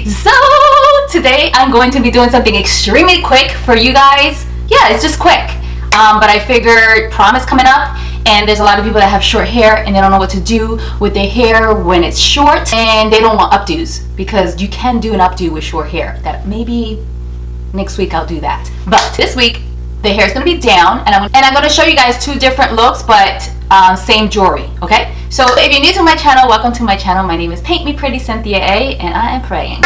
So today I'm going to be doing something extremely quick for you guys. Yeah, it's just quick. But I figured prom is coming up and there's a lot of people that have short hair and they don't know what to do with their hair when it's short, and they don't want updos, because you can do an updo with short hair. That maybe next week I'll do that. But this week the hair is going to be down, and I'm going to show you guys two different looks, but same jewelry. Okay, so if you're new to my channel, welcome to my channel. My name is Paint Me Pretty Cynthia A, and I am praying.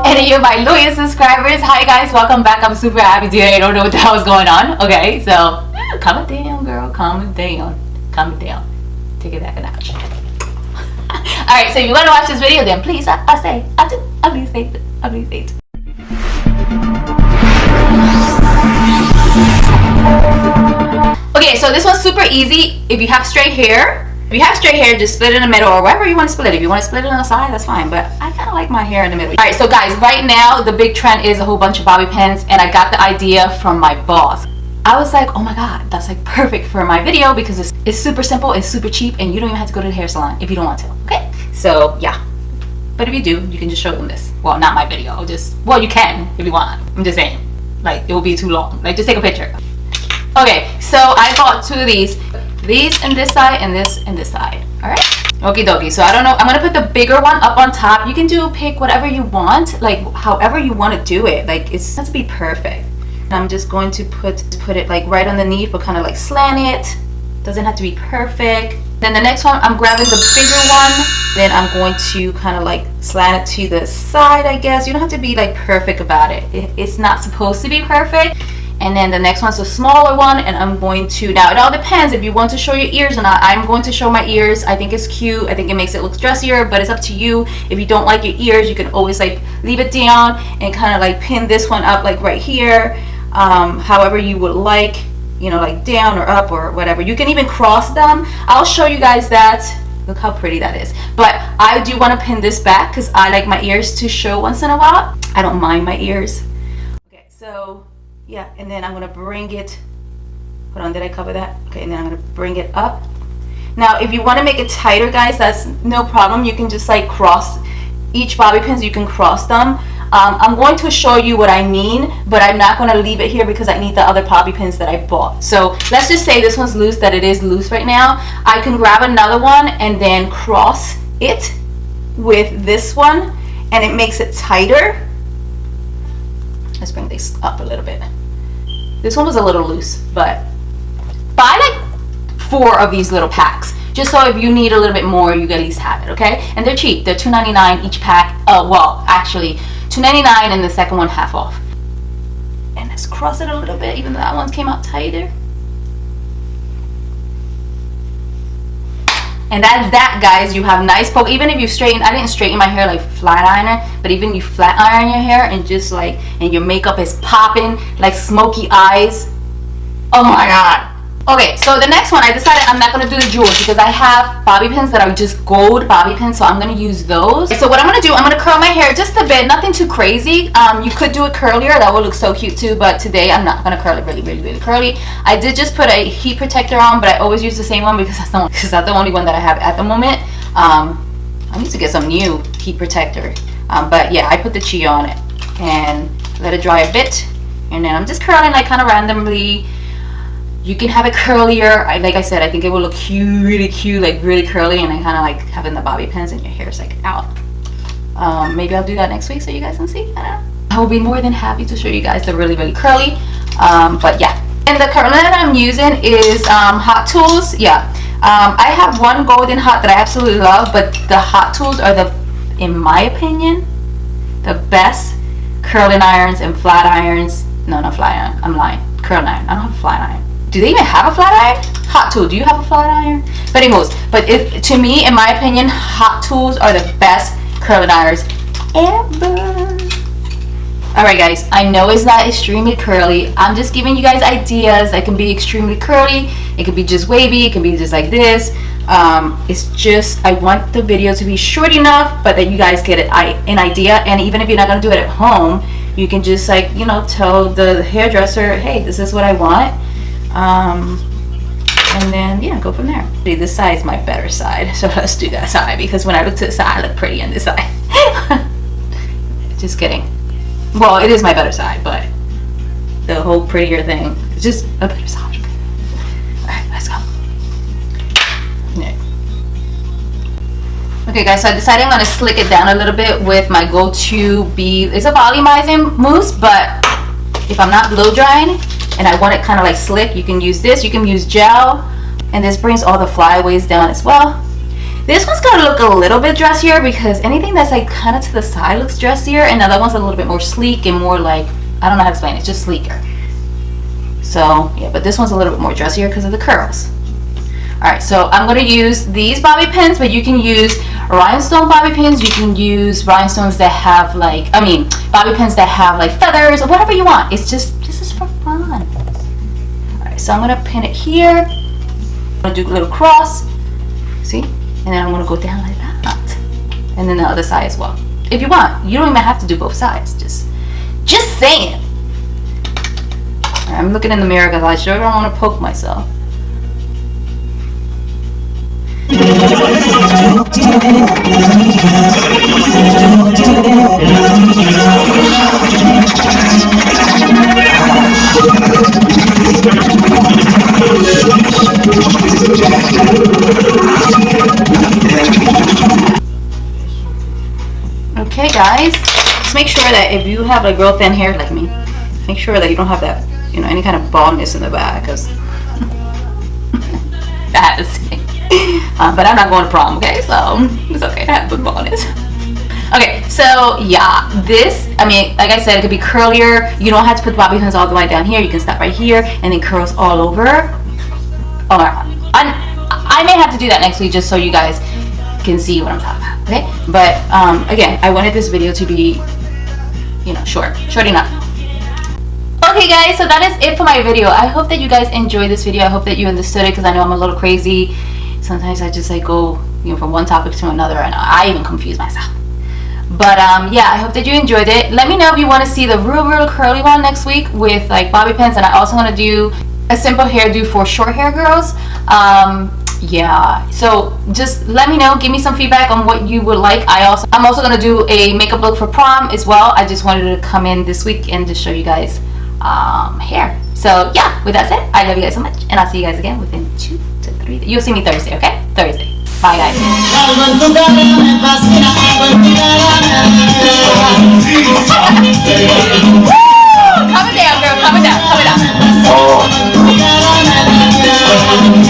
And if you're my loyal subscribers, hi guys, welcome back. I'm super happy today. I don't know what the hell is going on. Okay, so calm it down, girl. Calm it down. Calm it down. Take it back a notch. Alright, so if you want to watch this video, then please, please stay. Okay, so this one's super easy. If you have straight hair, just split it in the middle, or wherever you want to split it. If you want to split it on the side, that's fine, but I kind of like my hair in the middle. Alright, so guys, right now the big trend is a whole bunch of bobby pins, and I got the idea from my boss. I was like, oh my god, that's like perfect for my video, because it's super simple, it's super cheap, and you don't even have to go to the hair salon if you don't want to. Okay, so yeah, but if you do, you can just show them this. Well, not my video, well, you can if you want. I'm just saying, like, it will be too long. Like, just take a picture. Okay, so I bought two of these in this side and this in this side. All right, okie dokie. So I don't know, I'm gonna put the bigger one up on top. You can pick whatever you want, like however you want to do it. Like, it has to be perfect. And I'm just going to put it like right underneath, but kind of like slant it. Doesn't have to be perfect. Then the next one, I'm grabbing the bigger one. Then I'm going to kind of like slant it to the side, I guess. You don't have to be like perfect about it. It's not supposed to be perfect. And then the next one's a smaller one, and I'm going to, now it all depends if you want to show your ears or not. I'm going to show my ears. I think it's cute. I think it makes it look dressier, but it's up to you. If you don't like your ears, you can always like leave it down and kind of like pin this one up like right here, however you would like, you know, like down or up or whatever. You can even cross them. I'll show you guys that. Look how pretty that is. But I do want to pin this back because I like my ears to show once in a while. I don't mind my ears. Okay, so yeah, and then I'm gonna bring it, hold on, did I cover that? Okay, and then I'm gonna bring it up. Now if you want to make it tighter, guys, that's no problem. You can just like cross each bobby pins, you can cross them. I'm going to show you what I mean, but I'm not going to leave it here because I need the other bobby pins that I bought. So let's just say this one's loose, that it is loose right now. I can grab another one and then cross it with this one, and it makes it tighter. Let's bring this up a little bit. This one was a little loose, but buy like 4 of these little packs, just so if you need a little bit more, you at least have it. Okay, and they're cheap. They're $2.99 each pack. Well, actually $2.99, and the second one half off. And let's cross it a little bit, even though that one came out tighter. And that's that, guys. You have nice poke. Even if you straighten, I didn't straighten my hair like flat iron, but even you flat iron your hair and just like, and your makeup is popping like smoky eyes. Oh my god. Okay, so the next one, I decided I'm not going to do the jewels because I have bobby pins that are just gold bobby pins, so I'm going to use those. So what I'm going to do, I'm going to curl my hair just a bit, nothing too crazy. You could do it curlier, that would look so cute too, but today I'm not going to curl it really curly. I did just put a heat protector on, but I always use the same one because that's the only one that I have at the moment. I need to get some new heat protector. But yeah, I put the Chia on it and let it dry a bit, and then I'm just curling like kind of randomly. You can have it curlier. Like I said, I think it will look cute, really cute, like really curly, and I kind of like having the bobby pins and your hair's like out. Maybe I'll do that next week so you guys can see. I don't know. I will be more than happy to show you guys the really curly. But yeah, and the curler that I'm using is Hot Tools. Yeah, I have one golden hot that I absolutely love, but the Hot Tools are in my opinion, the best curling irons and flat irons. No, not flat iron. I'm lying. Curling iron. I don't have a flat iron. Do they even have a flat iron? Hot Tool, do you have a flat iron? But anyways, to me, in my opinion, Hot Tools are the best curling irons ever. Alright guys, I know it's not extremely curly. I'm just giving you guys ideas. It can be extremely curly, it can be just wavy, it can be just like this. It's just, I want the video to be short enough, but that you guys get an idea. And even if you're not going to do it at home, you can just like, you know, tell the hairdresser, hey, this is what I want. And then, yeah, go from there. This side is my better side, so let's do that side, because when I look to the side, I look pretty on this side. Just kidding. Well, it is my better side, but the whole prettier thing is just a better side. Alright, let's go. Okay guys, so I decided I'm going to slick it down a little bit with my go-to bead. It's a volumizing mousse, but if I'm not blow drying and I want it kind of like slick, you can use this. You can use gel, and this brings all the flyaways down as well. This one's going to look a little bit dressier because anything that's like kind of to the side looks dressier, and the other one's a little bit more sleek and more like, I don't know how to explain it, it's just sleeker. So yeah, but this one's a little bit more dressier because of the curls. Alright, so I'm going to use these bobby pins, but you can use rhinestone bobby pins. You can use rhinestones that have like, bobby pins that have like feathers or whatever you want. It's just, this is for fun. Alright, so I'm going to pin it here. I'm going to do a little cross. See? And then I'm going to go down like that. And then the other side as well. If you want, you don't even have to do both sides. Just saying. Alright, I'm looking in the mirror because I sure don't want to poke myself. Okay guys, just make sure that if you have like real thin hair like me, make sure that you don't have that, any kind of baldness in the back, because that is but I'm not going to prom, okay? So it's okay to have good baldness. Okay, so yeah, this, like I said, it could be curlier. You don't have to put bobby pins all the way down here. You can stop right here and then curls all over. Oh my god, I may have to do that next week just so you guys can see what I'm talking about, okay? But again, I wanted this video to be, short enough. Okay guys, so that is it for my video. I hope that you guys enjoyed this video. I hope that you understood it, because I know I'm a little crazy. Sometimes I just like go from one topic to another, and I even confuse myself. But yeah, I hope that you enjoyed it. Let me know if you want to see the real curly one next week with like bobby pins, and I also want to do a simple hairdo for short hair girls. Yeah, so just let me know, give me some feedback on what you would like. I'm also going to do a makeup look for prom as well. I just wanted to come in this week and just show you guys hair. So yeah, with that said, I love you guys so much, and I'll see you guys again within 2 to 3 days. You'll see me Thursday, okay? Thursday. Bye guys. Woo! Calm it down, girl. Calm it down. Calm it down.